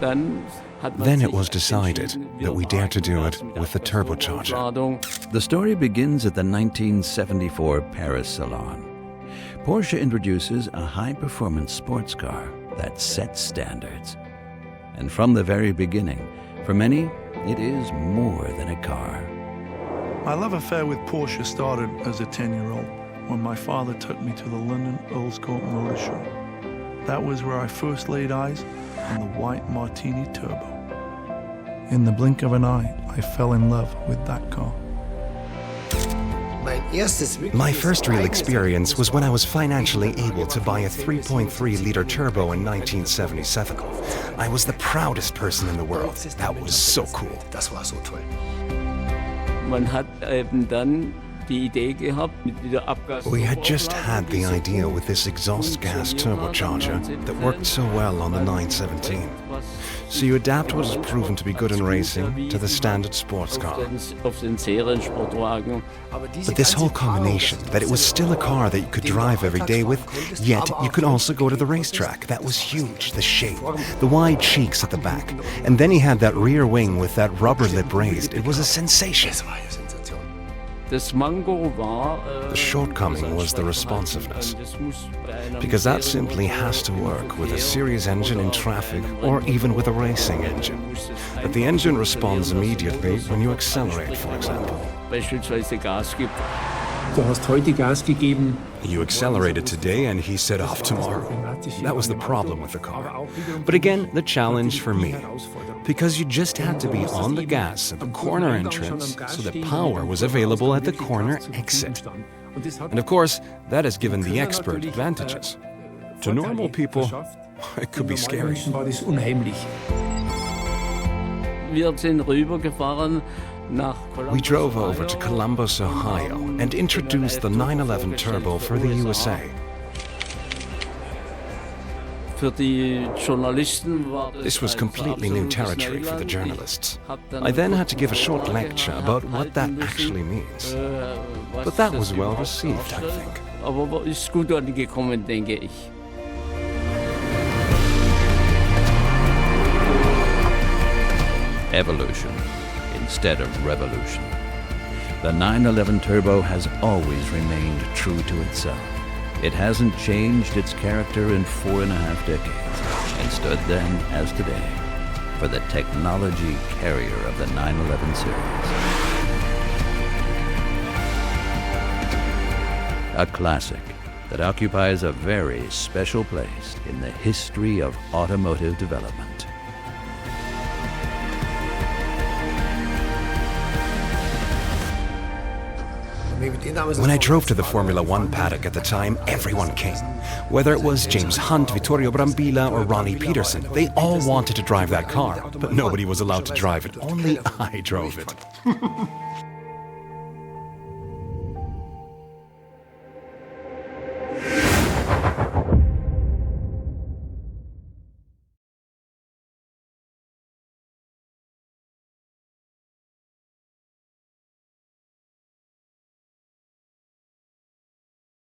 Then it was decided that we dared to do it with the turbocharger. The story begins at the 1974 Paris Salon. Porsche introduces a high-performance sports car that sets standards. And from the very beginning, for many, it is more than a car. My love affair with Porsche started as a 10-year-old when my father took me to the London Earl's Court Motor Show. That was where I first laid eyes on the white Martini Turbo. In the blink of an eye, I fell in love with that car. My first real experience was when I was financially able to buy a 3.3-liter turbo in 1977. I was the proudest person in the world. That was so cool. We had just had the idea with this exhaust gas turbocharger that worked so well on the 917. So you adapt what has proven to be good in racing to the standard sports car. But this whole combination, that it was still a car that you could drive every day with, yet you could also go to the racetrack, that was huge. The shape, the wide cheeks at the back, and then he had that rear wing with that rubber lip raised. It was a sensation. The shortcoming was the responsiveness, because that simply has to work with a series engine in traffic or even with a racing engine. But the engine responds immediately when you accelerate, for example. You accelerated today and he set off tomorrow. That was the problem with the car. But again, the challenge for me, because you just had to be on the gas at the corner entrance so that power was available at the corner exit. And of course, that has given the expert advantages. To normal people, it could be scary. We drove over to Columbus, Ohio, and introduced the 911 Turbo for the USA. This was completely new territory for the journalists. I then had to give a short lecture about what that actually means. But that was well received, I think. Evolution instead of revolution. The 911 Turbo has always remained true to itself. It hasn't changed its character in 4.5 decades, and stood then as today for the technology carrier of the 911 series. A classic that occupies a very special place in the history of automotive development. When I drove to the Formula One paddock at the time, everyone came. Whether it was James Hunt, Vittorio Brambilla, or Ronnie Peterson, they all wanted to drive that car, but nobody was allowed to drive it. Only I drove it.